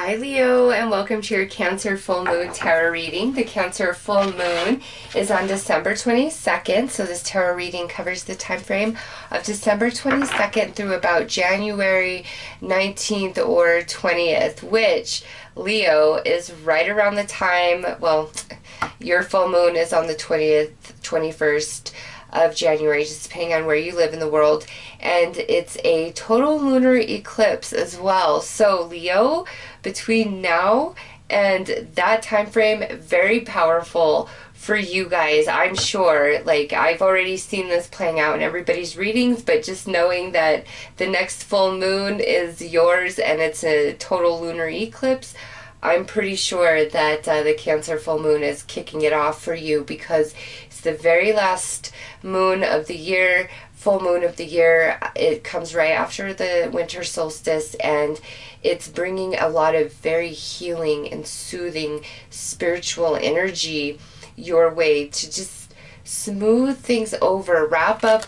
Hi Leo, and welcome to your Cancer Full Moon Tarot reading. The Cancer Full Moon is on December 22nd, so this tarot reading covers the time frame of December 22nd through about January 19th or 20th, which, Leo, is right around the time, well, your full moon is on the 20th, 21st of January, just depending on where you live in the world, and it's a total lunar eclipse as well. So Leo, between now and that time frame, very powerful for you guys, I'm sure. Like, I've already seen this playing out in everybody's readings, but just knowing that the next full moon is yours and it's a total lunar eclipse, I'm pretty sure that the Cancer full moon is kicking it off for you, because it's the very last moon of the year, full moon of the year. It comes right after the winter solstice, and it's bringing a lot of very healing and soothing spiritual energy your way to just smooth things over, wrap up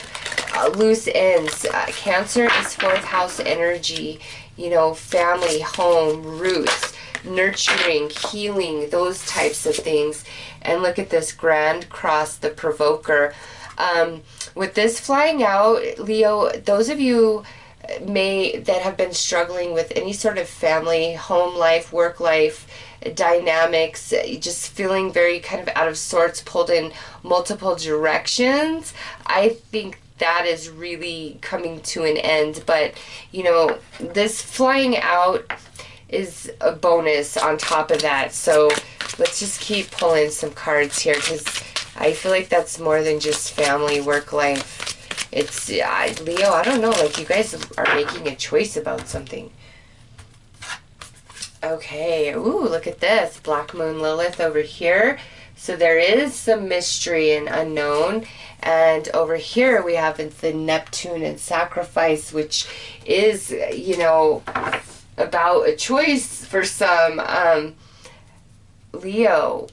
loose ends. Cancer is fourth house energy, you know, family, home, roots, nurturing, healing, those types of things. And look at this Grand Cross, the Provoker. With this flying out, Leo, those of you that have been struggling with any sort of family, home life, work life dynamics, just feeling very kind of out of sorts, pulled in multiple directions, I think that is really coming to an end. But, you know, this flying out is a bonus on top of that. So let's just keep pulling some cards here, because I feel like that's more than just family, work life. It's, Leo, I don't know, like you guys are making a choice about something. Okay, ooh, look at this. Black Moon Lilith over here. So there is some mystery and unknown. And over here we have the Neptune and Sacrifice, which is, you know, about a choice for some. Leo,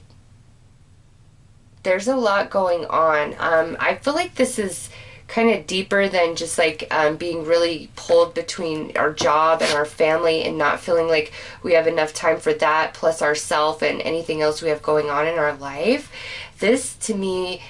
there's a lot going on. I feel like this is kind of deeper than just like being really pulled between our job and our family and not feeling like we have enough time for that, plus ourself and anything else we have going on in our life. This, to me,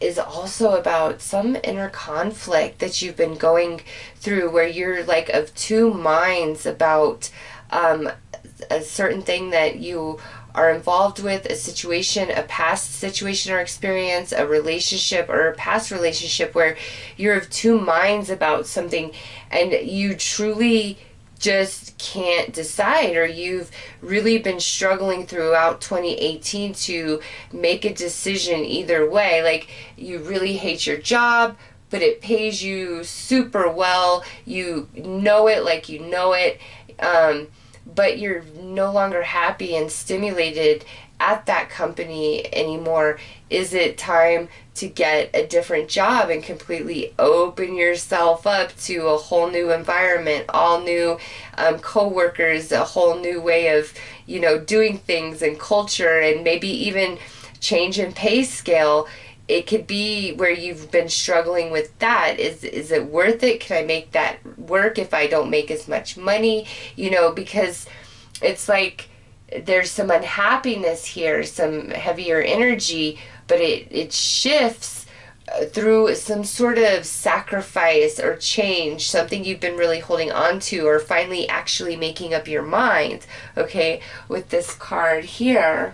is also about some inner conflict that you've been going through, where you're like of two minds about a certain thing that you are involved with, a situation, a past situation or experience, a relationship or a past relationship, where you're of two minds about something and you truly just can't decide, or you've really been struggling throughout 2018 to make a decision either way. Like, you really hate your job, but it pays you super well. You know it like you know it. But you're no longer happy and stimulated at that company anymore. Is it time to get a different job and completely open yourself up to a whole new environment, all new co-workers, a whole new way of, you know, doing things and culture, and maybe even change in pay scale? It could be where you've been struggling with that. Is it worth it? Can I make that work if I don't make as much money? You know, because it's like there's some unhappiness here, some heavier energy, but it shifts through some sort of sacrifice or change, something you've been really holding on to, or finally actually making up your mind. Okay, with this card here,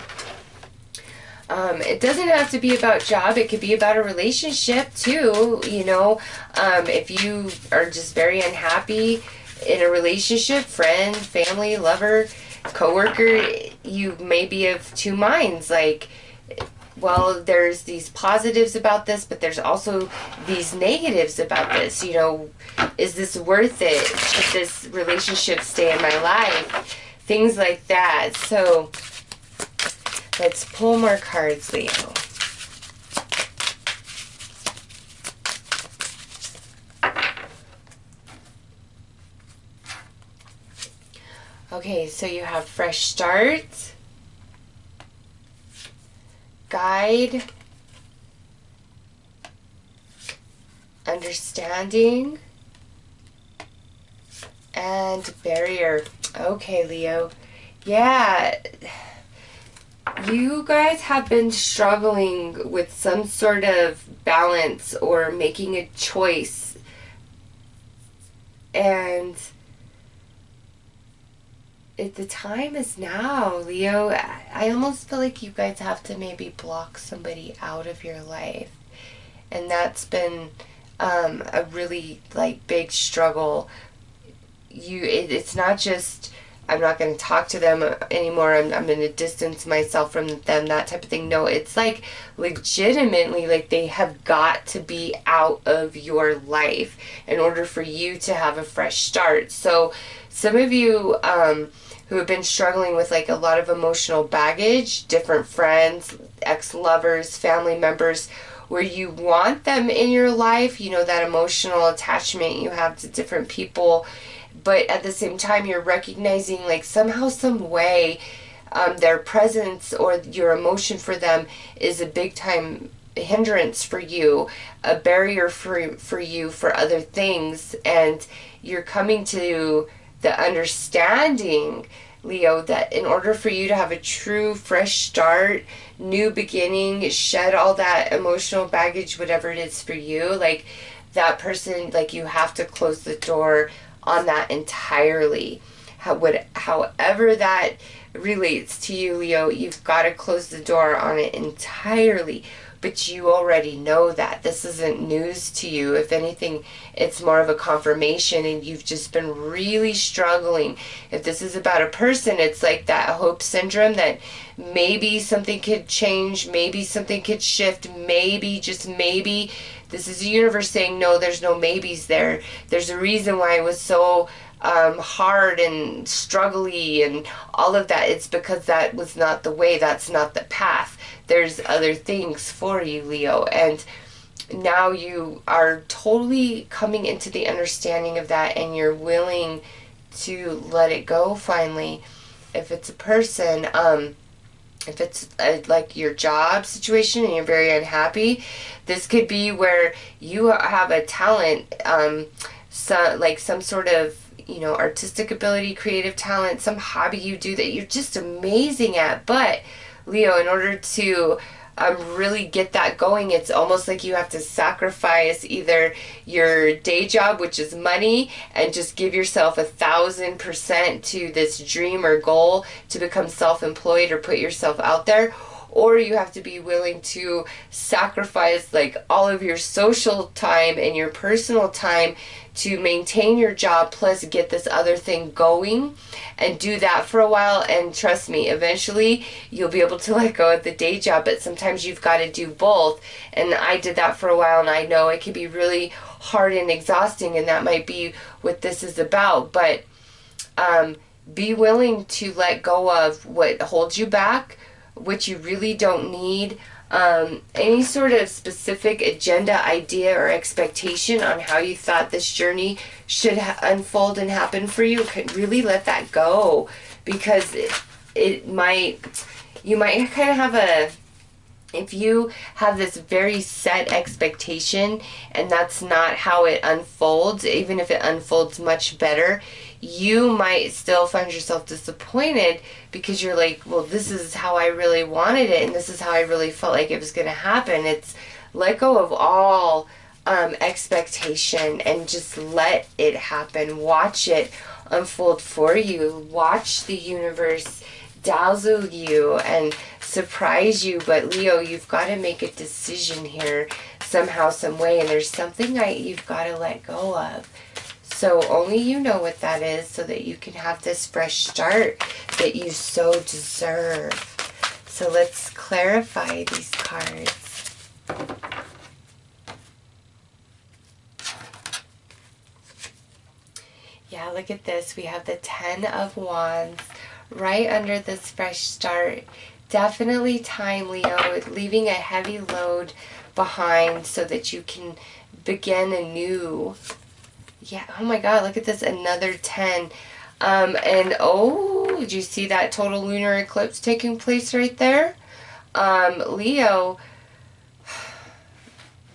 it doesn't have to be about job. It could be about a relationship too. You know, if you are just very unhappy in a relationship, friend, family, lover, coworker, you may be of two minds. Like, well, there's these positives about this, but there's also these negatives about this. You know, is this worth it? Should this relationship stay in my life? Things like that. So let's pull more cards, Leo. Okay, so you have fresh start, guide, understanding, and barrier. Okay, Leo, Yeah, you guys have been struggling with some sort of balance or making a choice, and the time is now, Leo. I almost feel like you guys have to maybe block somebody out of your life, and that's been a really like big struggle. It's not just I'm not going to talk to them anymore. I'm going to distance myself from them, that type of thing. No, it's like legitimately like they have got to be out of your life in order for you to have a fresh start. So some of you who have been struggling with like a lot of emotional baggage, different friends, ex-lovers, family members, where you want them in your life, you know, that emotional attachment you have to different people, but at the same time you're recognizing like somehow some way their presence or your emotion for them is a big time hindrance for you, a barrier for you for other things, and you're coming to the understanding, Leo, that in order for you to have a true fresh start, new beginning, shed all that emotional baggage, whatever it is for you, like that person, like you have to close the door on that entirely. However that relates to you, Leo, you've got to close the door on it entirely. But you already know that. This isn't news to you. If anything, it's more of a confirmation, and you've just been really struggling. If this is about a person, it's like that hope syndrome that maybe something could change, maybe something could shift, maybe, just maybe. This is the universe saying, no, there's no maybes there. There's a reason why it was so hard and struggly and all of that. It's because that was not the way. That's not the path. There's other things for you, Leo. And now you are totally coming into the understanding of that, and you're willing to let it go finally. If it's a person, if it's like your job situation and you're very unhappy, this could be where you have a talent, some sort of, you know, artistic ability, creative talent, some hobby you do that you're just amazing at. But Leo, in order to really get that going, it's almost like you have to sacrifice either your day job, which is money, and just give yourself 1,000% to this dream or goal to become self-employed or put yourself out there, or you have to be willing to sacrifice like all of your social time and your personal time to maintain your job plus get this other thing going, and do that for a while. And trust me, eventually you'll be able to let go of the day job, but sometimes you've got to do both. And I did that for a while, and I know it can be really hard and exhausting, and that might be what this is about. But be willing to let go of what holds you back, what you really don't need, any sort of specific agenda, idea, or expectation on how you thought this journey should unfold and happen for you. Could really let that go, because you might kind of have if you have this very set expectation and that's not how it unfolds, even if it unfolds much better, you might still find yourself disappointed because you're like, well, this is how I really wanted it, and this is how I really felt like it was going to happen. It's let go of all expectation and just let it happen. Watch it unfold for you. Watch the universe dazzle you and surprise you. But Leo, you've got to make a decision here somehow, some way, and there's something you've got to let go of. So only you know what that is, so that you can have this fresh start that you so deserve. So let's clarify these cards. Yeah, look at this. We have the 10 of Wands right under this fresh start. Definitely time, Leo, leaving a heavy load behind so that you can begin anew. Yeah, oh my God, look at this, another 10. And oh, did you see that total lunar eclipse taking place right there? Leo,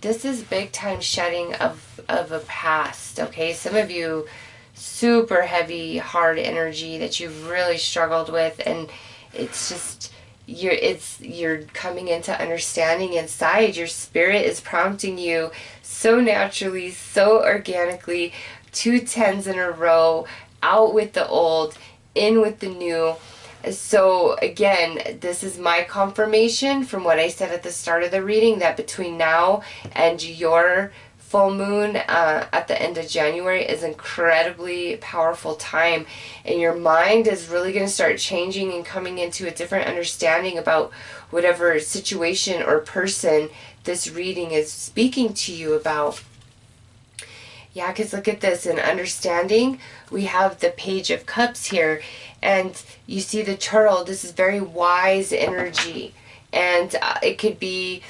this is big time shedding of a past, okay? Some of you super heavy, hard energy that you've really struggled with, and it's just you're coming into understanding inside. Your spirit is prompting you so naturally, so organically. 2 10s in a row, out with the old, in with the new. So again, this is my confirmation from what I said at the start of the reading, that between now and your full moon at the end of January is incredibly powerful time, and your mind is really going to start changing and coming into a different understanding about whatever situation or person this reading is speaking to you about. Yeah, because look at this. In understanding, we have the Page of Cups here. And you see the turtle. This is very wise energy. And it could be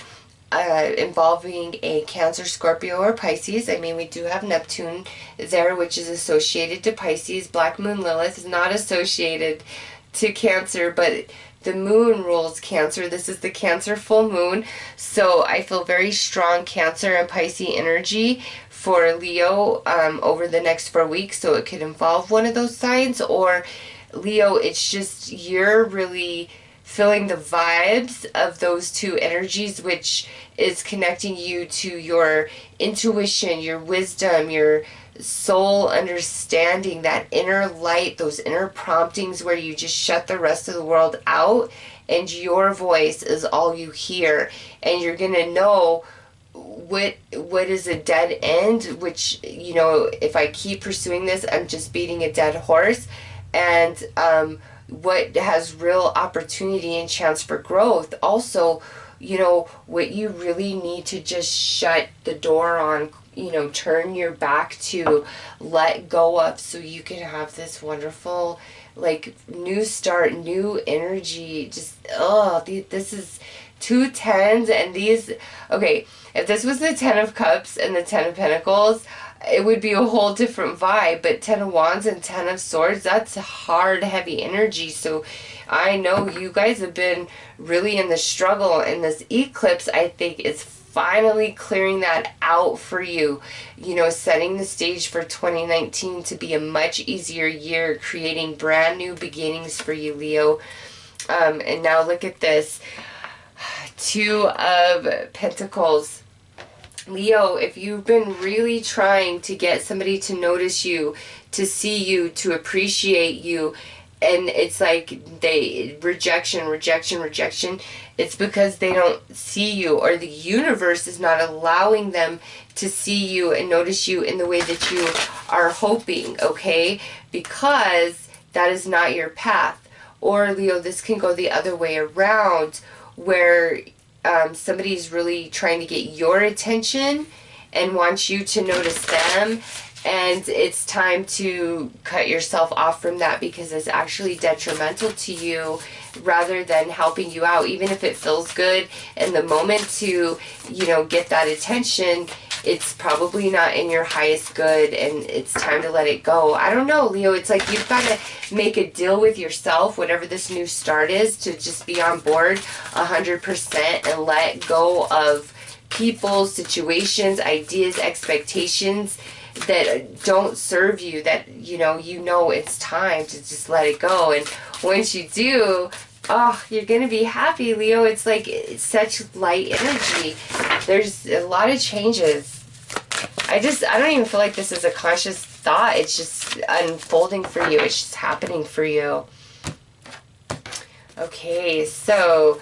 involving a Cancer, Scorpio, or Pisces. I mean, we do have Neptune there, which is associated to Pisces. Black Moon Lilith is not associated to Cancer, but the moon rules Cancer. This is the Cancer full moon. So I feel very strong Cancer and Pisces energy for Leo over the next 4 weeks. So it could involve one of those signs. Or Leo, it's just you're really feeling the vibes of those two energies, which is connecting you to your intuition, your wisdom, your soul understanding, that inner light, those inner promptings where you just shut the rest of the world out and your voice is all you hear. And you're going to know what is a dead end, which, you know, if I keep pursuing this, I'm just beating a dead horse. And what has real opportunity and chance for growth. Also, you know, what you really need to just shut the door on, you know, turn your back to, let go of, so you can have this wonderful, like, new start, new energy. Just, this is 2 10s, and these, okay, if this was the 10 of Cups and the 10 of Pentacles, it would be a whole different vibe. But 10 of Wands and 10 of Swords, that's hard, heavy energy. So I know you guys have been really in the struggle, and this eclipse, I think, is finally clearing that out for you. You know, setting the stage for 2019 to be a much easier year, creating brand new beginnings for you, Leo. And now look at this. 2 of Pentacles. Leo, if you've been really trying to get somebody to notice you, to see you, to appreciate you, and it's like rejection, it's because they don't see you, or the universe is not allowing them to see you and notice you in the way that you are hoping, okay? Because that is not your path. Or Leo, this can go the other way around, where somebody's really trying to get your attention and wants you to notice them, and it's time to cut yourself off from that, because it's actually detrimental to you rather than helping you out. Even if it feels good in the moment to, you know, get that attention, it's probably not in your highest good, and it's time to let it go. I don't know, Leo, it's like you've got to make a deal with yourself, whatever this new start is, to just be on board 100% and let go of people, situations, ideas, expectations that don't serve you, that you know it's time to just let it go. And once you do, you're gonna be happy, Leo. It's like, it's such light energy. There's a lot of changes. I don't even feel like this is a conscious thought. It's just unfolding for you. It's just happening for you. Okay, so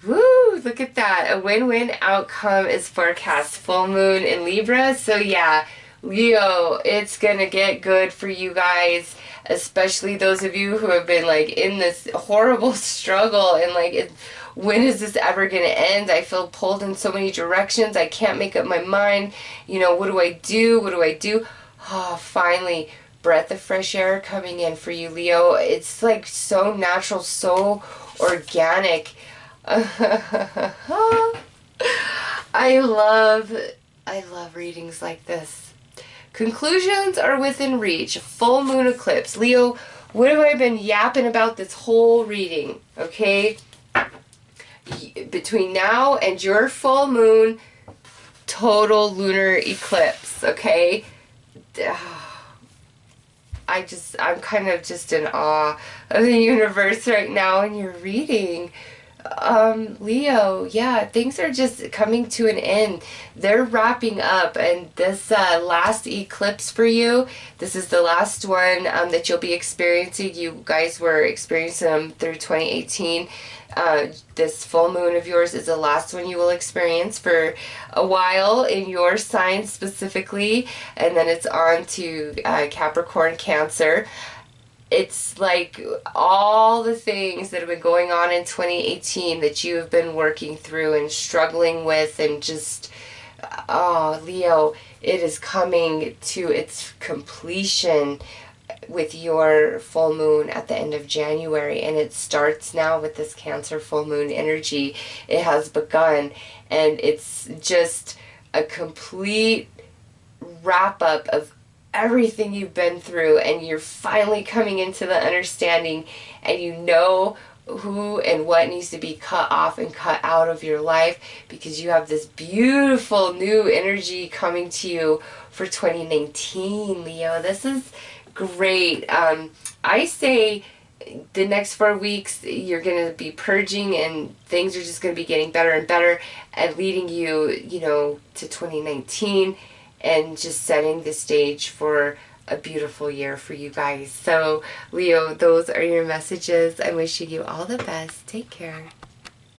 woo, look at that. A win-win outcome is forecast. Full moon in Libra. So yeah, Leo, it's gonna get good for you guys, especially those of you who have been like in this horrible struggle and like, when is this ever gonna end? I feel pulled in so many directions. I can't make up my mind. You know, what do I do? What do I do? Oh, finally, breath of fresh air coming in for you, Leo. It's like so natural, so organic. I love readings like this. Conclusions are within reach. Full moon eclipse. Leo, what have I been yapping about this whole reading? Okay? Between now and your full moon, total lunar eclipse. Okay? I'm kind of just in awe of the universe right now in your reading. Leo, yeah, things are just coming to an end. They're wrapping up, and this last eclipse for you, this is the last one that you'll be experiencing. You guys were experiencing them through 2018. This full moon of yours is the last one you will experience for a while in your sign specifically, and then it's on to Capricorn, Cancer. It's like all the things that have been going on in 2018 that you have been working through and struggling with, and just, oh, Leo, it is coming to its completion with your full moon at the end of January, and it starts now with this Cancer full moon energy. It has begun, and it's just a complete wrap up of everything you've been through, and you're finally coming into the understanding, and you know who and what needs to be cut off and cut out of your life, because you have this beautiful new energy coming to you for 2019, Leo. This is great. I say the next 4 weeks you're going to be purging, and things are just going to be getting better and better, and leading you, to 2019, and just setting the stage for a beautiful year for you guys. So, Leo, those are your messages. I'm wishing you all the best. Take care.